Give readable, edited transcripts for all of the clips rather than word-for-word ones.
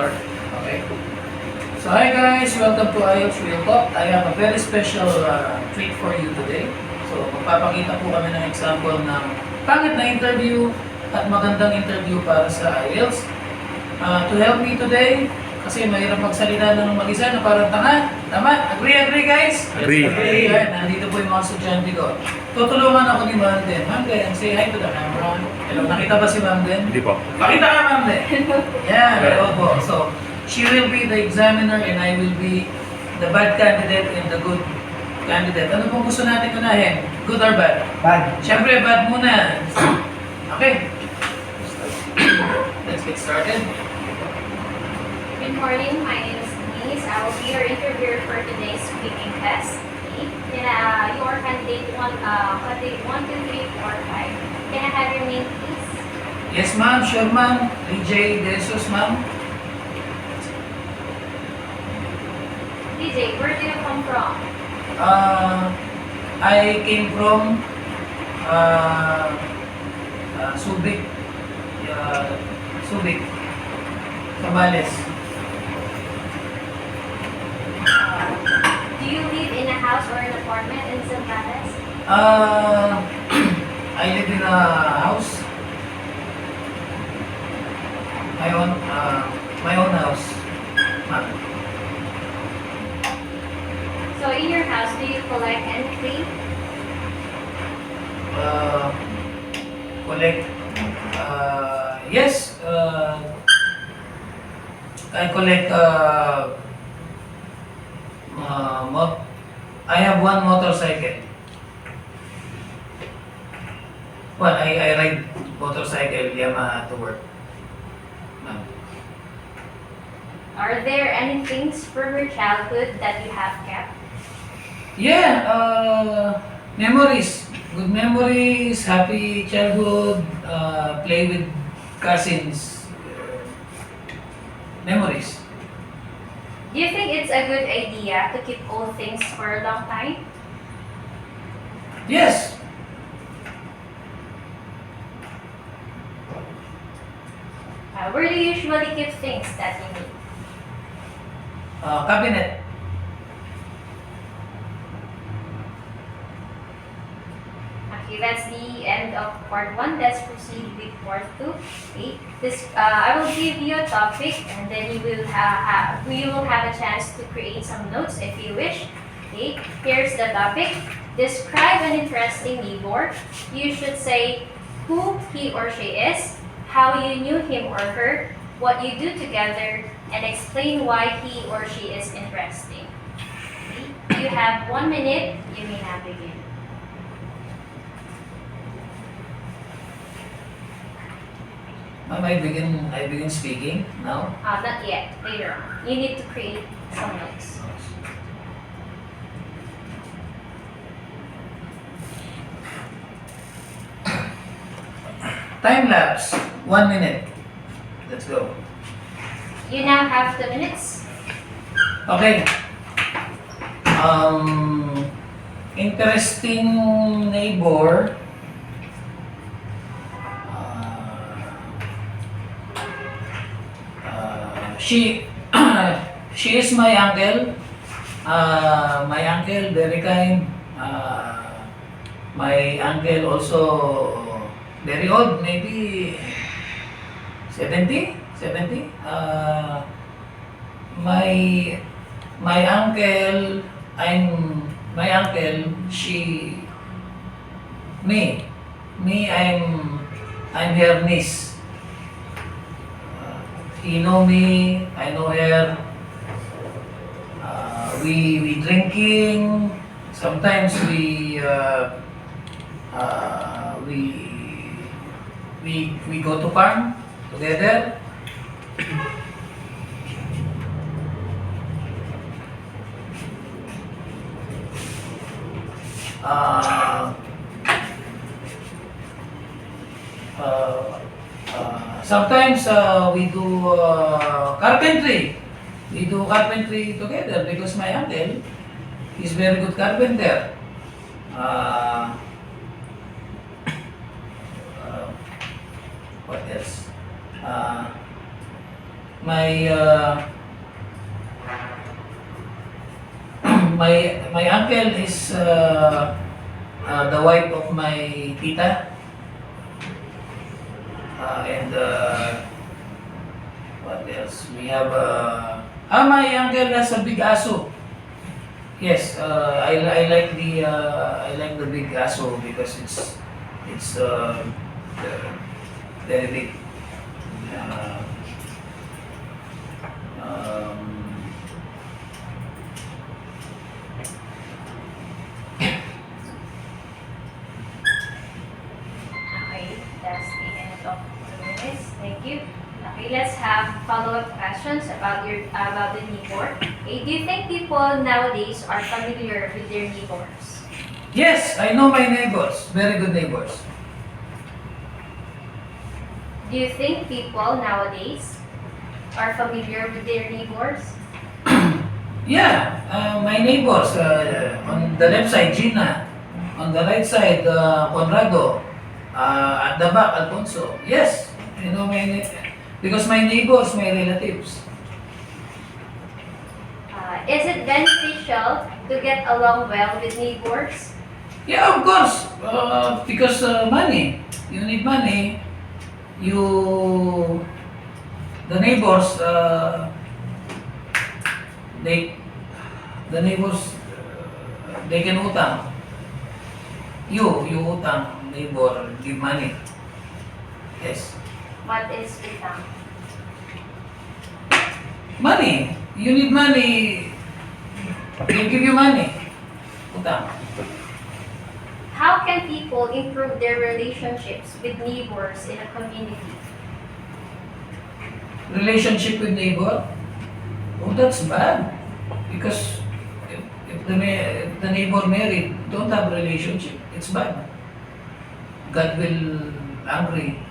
start. Okay. So hi guys, welcome to IELTS Real Talk. I have a very special treat for you today. So magpapakita po kami ng example ng pangit na interview at magandang interview para sa IELTS. To help me today, kasi mahirap magsalita ng mag-isa na parang tanga. Tama? Agree guys? Agree. Yan, nandito po yung mga estudyante ko. Tutulungan ako ni Ma'am Den. Ma'am Den, say hi to the camera. Hello, nakita ba si Ma'am Den? Hindi po. Pakita ka, Ma'am Den. Yan, hello po. So, she will be the examiner and I will be the bad candidate and the good candidate. Ano pong gusto natin unahin? Good or bad? Bad. Siyempre, bad muna. Okay. Let's get started. Good morning, my name is Denise. I will be your interviewer for today's speaking test. Then your candidate 1, 2, 3, 4, 5. Can I have your name, please? Yes, ma'am. Sure, ma'am. DJ Jesus, ma'am. DJ, where do you come from? I came from Subic. Subic. Cabales. Do you live in a house or an apartment in Zambales? I live in a house. My own house. Ma'am. So in your house, do you collect and clean? Collect. Yes. I collect. I have one motorcycle. Well, I ride motorcycle Yamaha to work. Ma'am. Are there any things from your childhood that you have kept? Yeah, memories. Good memories, happy childhood, play with cousins. Memories. Do you think it's a good idea to keep old things for a long time? Yes. Where do you usually keep things that you need? Cabinet. Okay, that's the end of part 1. Let's proceed with part 2. Okay, I will give you a topic, and then you will have a chance to create some notes if you wish. Okay, here's the topic. Describe an interesting neighbor. You should say who he or she is, how you knew him or her, what you do together, and explain why he or she is interesting. Okay? You have 1 minute. You may now begin. Ma'am, I begin speaking now. Not yet. Later on. You need to create some notes. Time lapse. 1 minute. Let's go. You now have 2 minutes. Okay. Interesting neighbor. She she is my uncle. My uncle very kind. My uncle also very old, maybe 70. My uncle, my uncle, I'm her niece. He know me, I know her. We drinking. Sometimes we go to farm together. Sometimes we do carpentry. We do carpentry together because my uncle is very good carpenter. What else? my my uncle is the wife of my tita. And what else? We have my uncle has a big aso. Yes, I like the big aso because it's very big. Uh, um, Okay, that's the end of the minutes. Thank you. Okay, let's have follow-up questions about the neighbor. Okay, do you think people nowadays are familiar with their neighbors? yes, I know my neighbors. Very good neighbors. Do you think people nowadays are familiar with their neighbors? Yeah, my neighbors on the left side, Gina. On the right side, Conrado. At the back, Alfonso. Yes, you know because my neighbors, my relatives. Is it beneficial to get along well with neighbors? Yeah, of course. Because money. You need money. You, the neighbors, they, the neighbors, they can utang. You utang, neighbor, give money. Yes. What is utang? Money. You need money. They give you money. Utang. How can people improve their relationships with neighbors in a community? Relationship with neighbor? Oh, that's bad. Because if the neighbor married, don't have relationship. It's bad. God will angry.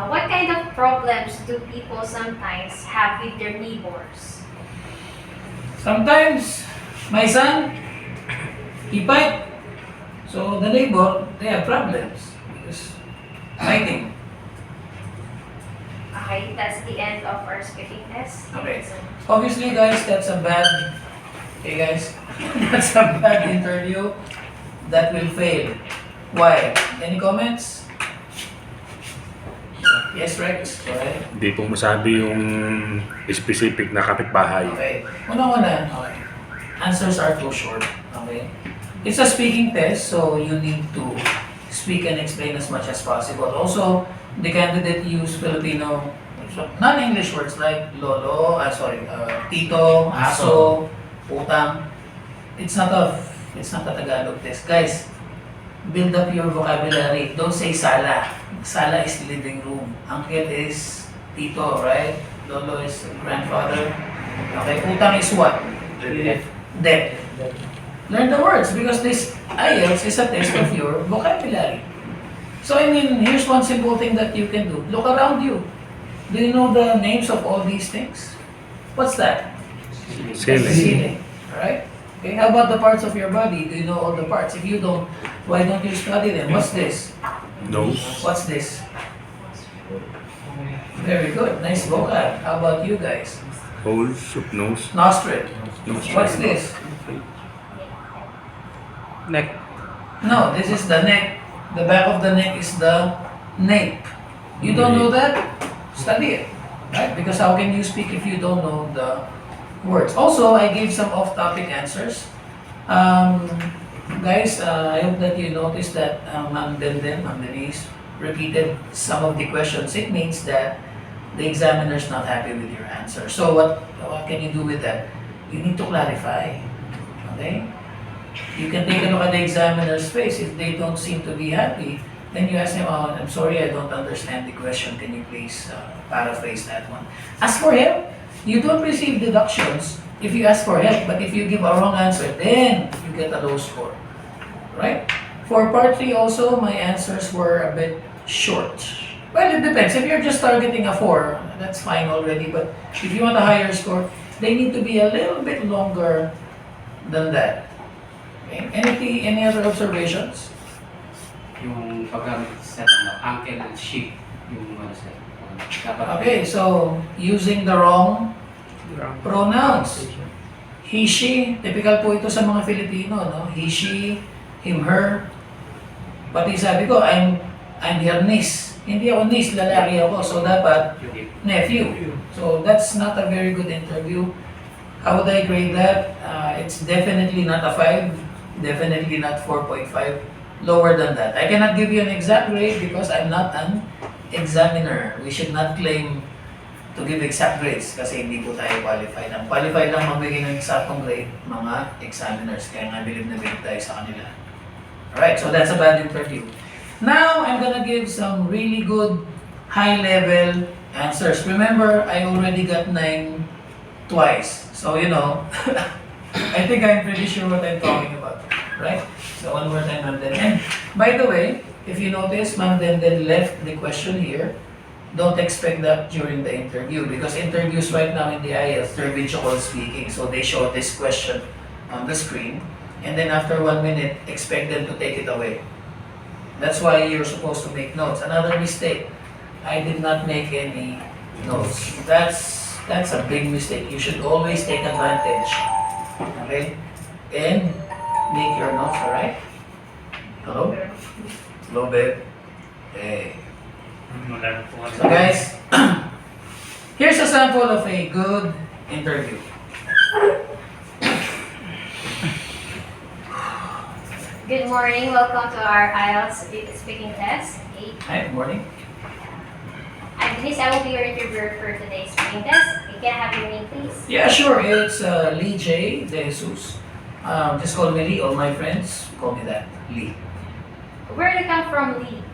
What kind of problems do people sometimes have with their neighbors? Sometimes, my son, he fight. So the neighbor, they have problems. Because fighting. Okay, that's the end of our speaking test. Okay. Obviously, guys, that's a bad. Okay, guys, that's a bad interview that will fail. Why? Any comments? Yes, Rex. Go ahead. Hindi po masabi yung specific na kapitbahay. Okay. Una-una. Okay. Answers are too short. Okay. It's a speaking test, so you need to speak and explain as much as possible. Also, the candidate use Filipino, non-English words like lolo, tito, aso, utang. It's not a Tagalog test. Guys, build up your vocabulary. Don't say sala. Sala is living room. Uncle is tito, right? Lolo is grandfather. Okay, utang is what? Debt. Learn the words because this IELTS is a test of your vocabulary. So I mean, here's one simple thing that you can do. Look around you. Do you know the names of all these things? What's that? That's the ceiling. Alright? Okay, how about the parts of your body? Do you know all the parts? If you don't, why don't you study them? What's this? Nose, What's this? Very good. Nice vocab. How about you guys? holes of nose, Nostril. Nostril. What's this? neck, No, this is the neck. The back of the neck is the nape. You don't know that? Study it. Right? Because how can you speak if you don't know the words? Also, I gave some off-topic answers. Guys, I hope that you noticed that Ma'am Denise, repeated some of the questions. It means that the examiner is not happy with your answer. So what can you do with that? You need to clarify. Okay? You can take a look at the examiner's face. If they don't seem to be happy, then you ask them, oh, I'm sorry, I don't understand the question. Can you please paraphrase that one? Ask for help. You don't receive deductions if you ask for help. But if you give a wrong answer, then you get a low score. Right? For part 3 also, my answers were a bit short. Well, it depends. If you're just targeting a 4, that's fine already. But if you want a higher score, they need to be a little bit longer than that. Okay. Any other observations? Yung paggamit sa uncle and sheep, yung ano sa Okay, so using the wrong pronouns. He, she, typical po ito sa mga Filipino, no? He, she, him, her. Pati sabi ko, I'm her niece. Hindi ako niece, lalaki ako. So dapat nephew. So that's not a very good interview. How would I grade that? It's definitely not a 5. Definitely not 4.5. Lower than that. I cannot give you an exact grade because I'm not an examiner. We should not claim to give exact grades kasi hindi po tayo qualified. Ang qualified lang magbigay ng eksaktong grade, mga examiners. Kaya nga bilib na bilib tayo sa kanila. Alright, so that's a bad interview. Now, I'm gonna give some really good high-level answers. Remember, I already got 9 twice. So, you know, I think I'm pretty sure what I'm talking about. Right? So, one more time, Ma'am Denden. And by the way, if you notice, Ma'am Denden left the question here. Don't expect that during the interview because interviews right now in the IELTS, they're visual speaking. So they show this question on the screen and then after 1 minute, expect them to take it away. That's why you're supposed to make notes. Another mistake, I did not make any notes. That's a big mistake. You should always take advantage. Okay? And make your notes, alright? Hello? Hello, babe. Hey. So guys, here's a sample of a good interview. Good morning. Welcome to our IELTS speaking test. Okay. Hi, good morning. I'm Denise. I will be your interviewer for today's speaking test. Can I have your name, please? Yeah, sure. It's Lee J. De Jesus. Just call me Lee. All my friends call me that. Lee. Where did you come from, Lee?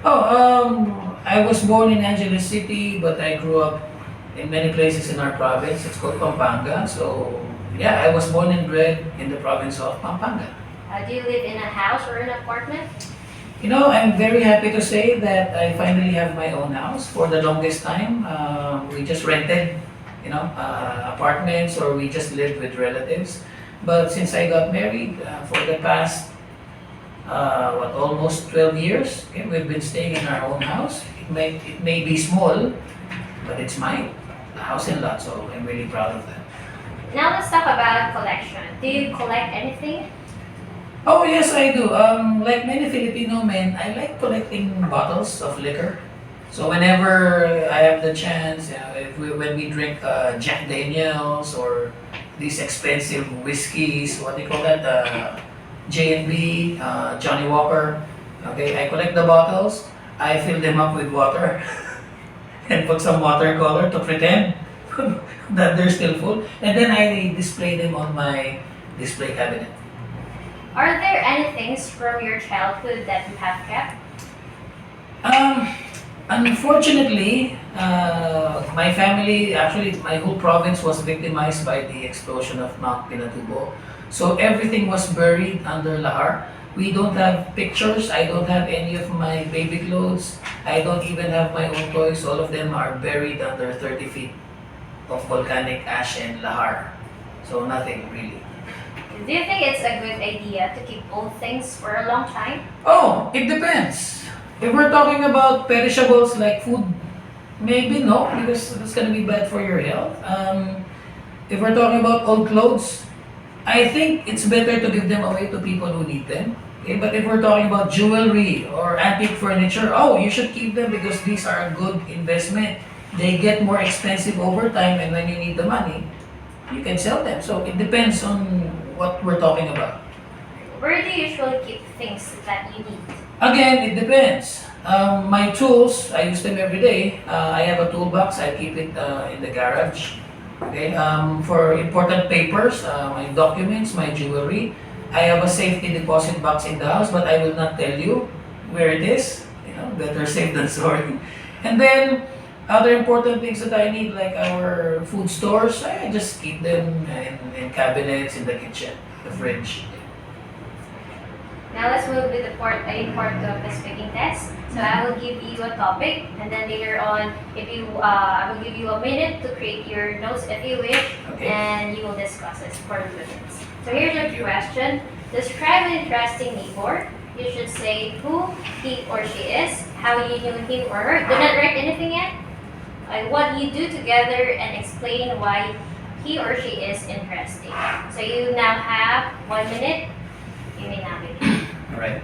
I was born in Angeles City, but I grew up in many places in our province. It's called Pampanga. So, yeah, I was born and bred in the province of Pampanga. Do you live in a house or an apartment? You know, I'm very happy to say that I finally have my own house. For the longest time, we just rented, apartments or we just lived with relatives. But since I got married, for the past almost 12 years. Okay, we've been staying in our own house. It may be small, but it's mine. A house and lot, so I'm really proud of that. Now let's talk about collection. Do you collect anything? Oh yes, I do. Like many Filipino men, I like collecting bottles of liquor. So whenever I have the chance, when we drink Jack Daniels or these expensive whiskeys, what do you call that? J&B, Johnny Walker. Okay, I collect the bottles. I fill them up with water and put some watercolor to pretend that they're still full. And then I display them on my display cabinet. Are there any things from your childhood that you have kept? Unfortunately, my family, actually my whole province was victimized by the explosion of Mount Pinatubo. So everything was buried under lahar. We don't have pictures. I don't have any of my baby clothes. I don't even have my own toys. All of them are buried under 30 feet of volcanic ash and lahar. So nothing really. Do you think it's a good idea to keep old things for a long time? Oh, it depends. If we're talking about perishables like food, maybe no, because that's gonna be bad for your health. If we're talking about old clothes, I think it's better to give them away to people who need them. Okay? But if we're talking about jewelry or antique furniture, oh, you should keep them because these are a good investment. They get more expensive over time, and when you need the money, you can sell them. So it depends on what we're talking about. Where do you usually keep things that you need? Again, it depends. My tools, I use them every day. I have a toolbox. I keep it in the garage. Okay. For important papers, my documents, my jewelry, I have a safety deposit box in the house, but I will not tell you where it is. Better safe than sorry. And then other important things that I need, like our food stores, I just keep them in cabinets in the kitchen, the fridge. Now let's move to the part of the speaking test. So I will give you a topic, and then later on, I will give you a minute to create your notes if you wish, Okay. and you will discuss it for 2 minutes. So here's Thank your you. question: describe an interesting neighbor. you should say who he or she is, how you knew him or her. Do not write anything yet. What you do together and explain why he or she is interesting. So you now have 1 minute. You may now begin. All right.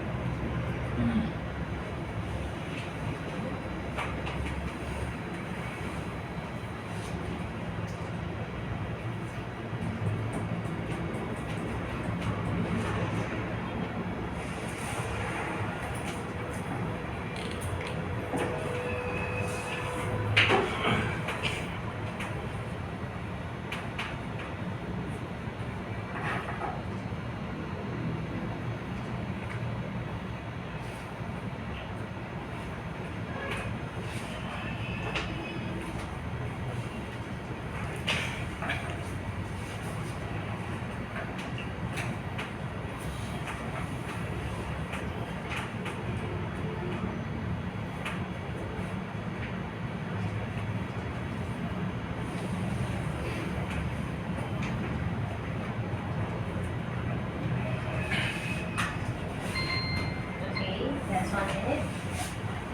Okay, that's 1 minute.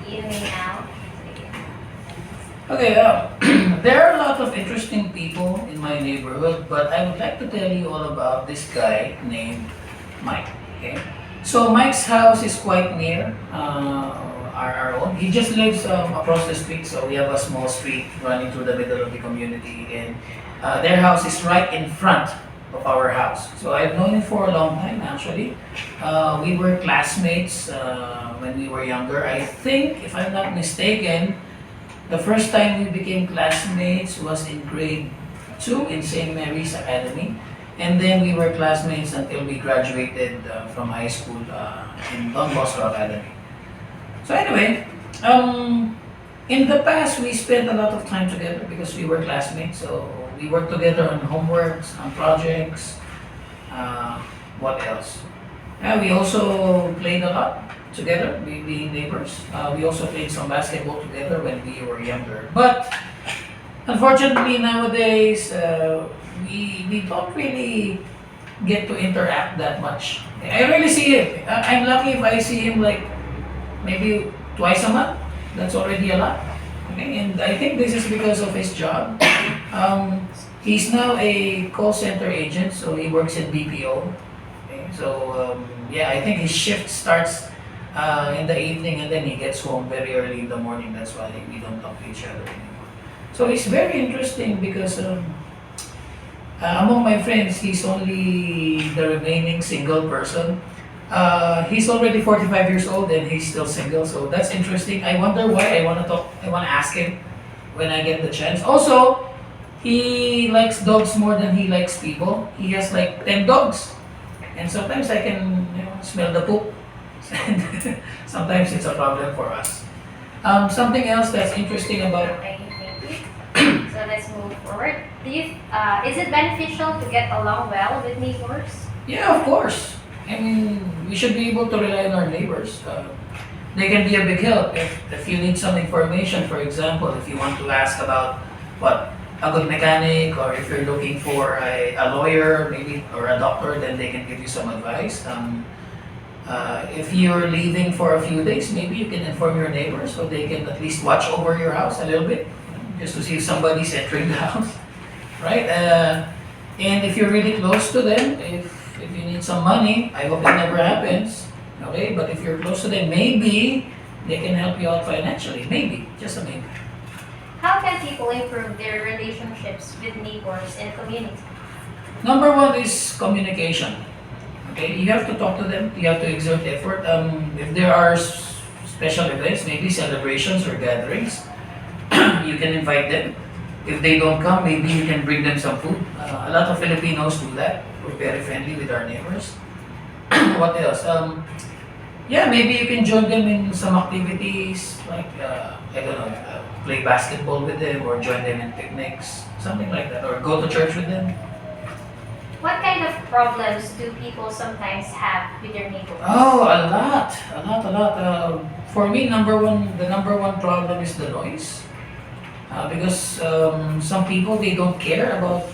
You may now begin. Okay, there are a lot of interesting people in my neighborhood, but I would like to tell you all about this guy named Mike. Okay, so Mike's house is quite near our own. He just lives across the street, so we have a small street running through the middle of the community, and their house is right in front of our house. So I've known him for a long time, actually. We were classmates when we were younger. I think, if I'm not mistaken, the first time we became classmates was in grade 2 in St. Mary's Academy. And then we were classmates until we graduated from high school in Don Bosco Academy. So anyway, in the past we spent a lot of time together because we were classmates. So we worked together on homeworks, on projects. What else? We also played a lot together, we being neighbors. We also played some basketball together when we were younger. But unfortunately nowadays, we don't really get to interact that much. I really see him. I'm lucky if I see him like maybe twice a month. That's already a lot. Okay? And I think this is because of his job. He's now a call center agent, so he works in BPO. Okay? So yeah, I think his shift starts in the evening and then he gets home very early in the morning. That's why we don't talk to each other anymore. So it's very interesting because among my friends, he's only the remaining single person. He's already 45 years old and he's still single, so that's interesting. I wonder why. I want to ask him when I get the chance. Also, he likes dogs more than he likes people. He has like 10 dogs, and sometimes I can smell the poop. And sometimes it's a problem for us. Something else that's interesting about. Okay, thank you. So let's move forward. Is it beneficial to get along well with neighbors? Yeah, of course. I mean, we should be able to rely on our neighbors. They can be a big help if you need some information. For example, if you want to ask about what a good mechanic, or if you're looking for a lawyer, maybe, or a doctor, then they can give you some advice. If you're leaving for a few days, maybe you can inform your neighbors so they can at least watch over your house a little bit, just to see if somebody's entering the house, right? And if you're really close to them, if you need some money, I hope it never happens, okay? But if you're close to them, maybe they can help you out financially, maybe, just a maybe. How can people improve their relationships with neighbors and community? Number one is communication. Okay, you have to talk to them. You have to exert effort. If there are special events, maybe celebrations or gatherings, you can invite them. If they don't come, maybe you can bring them some food. A lot of Filipinos do that. We're very friendly with our neighbors. What else? Yeah, maybe you can join them in some activities like I don't know, play basketball with them or join them in picnics, something like that, or go to church with them. What kind of problems do people sometimes have with their neighbors? Oh, a lot. For me, the number one problem is the noise. Because some people, they don't care about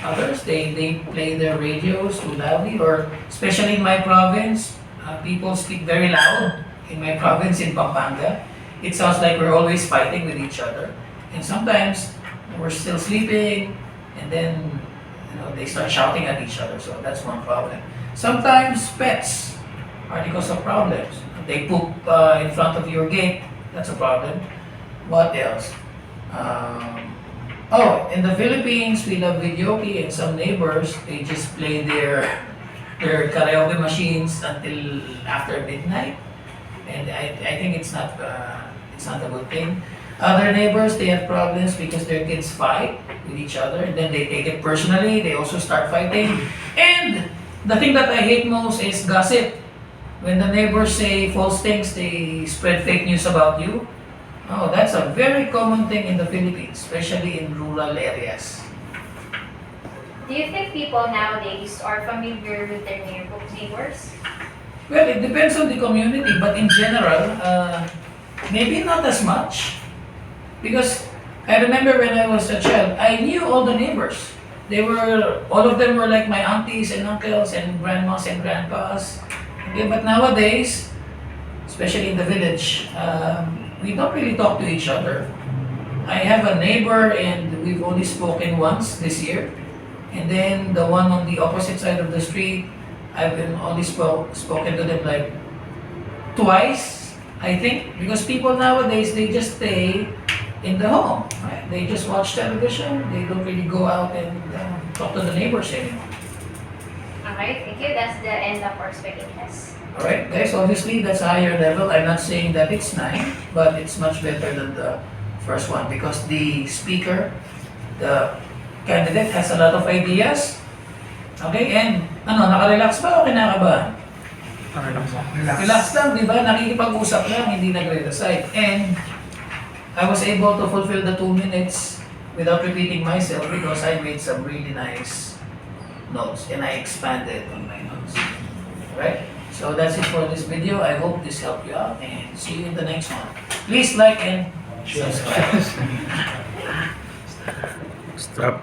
others. They play their radios too loudly, or especially in my province, people speak very loud in my province in Pampanga. It sounds like we're always fighting with each other. And sometimes we're still sleeping and then they start shouting at each other. So that's one problem. Sometimes pets are because of problems. They poop in front of your gate. That's a problem. What else? In the Philippines, we love videoke, and some neighbors, they just play their karaoke machines until after midnight, and I think it's not a good thing. Other neighbors, they have problems because their kids fight with each other, and then they take it personally. They also start fighting, and the thing that I hate most is gossip. When the neighbors say false things, they spread fake news about you. Oh, that's a very common thing in the Philippines, especially in rural areas. Do you think people nowadays are familiar with their neighbors? Well, it depends on the community, but in general, maybe not as much. Because I remember when I was a child, I knew all the neighbors. All of them were like my aunties and uncles and grandmas and grandpas. Okay, but nowadays, especially in the village, we don't really talk to each other. I have a neighbor and we've only spoken once this year. And then the one on the opposite side of the street, I've been only spoken to them like twice, I think. Because people nowadays, they just stay in the home. Right? They just watch television. They don't really go out and talk to the neighbors anymore. Okay, thank you. That's the end of our speaking test. Alright, guys, obviously that's a higher level. I'm not saying that it's 9, but it's much better than the first one because the speaker, the candidate has a lot of ideas. Okay, and naka-relax ba o kinakabahan? Relax lang, di ba? Nakikipag-usap lang, hindi nagre-recite. And I was able to fulfill the 2 minutes without repeating myself because I made some really nice notes and I expanded on my notes. Alright? So that's it for this video. I hope this helped you out and see you in the next one. Please like and subscribe. Stop.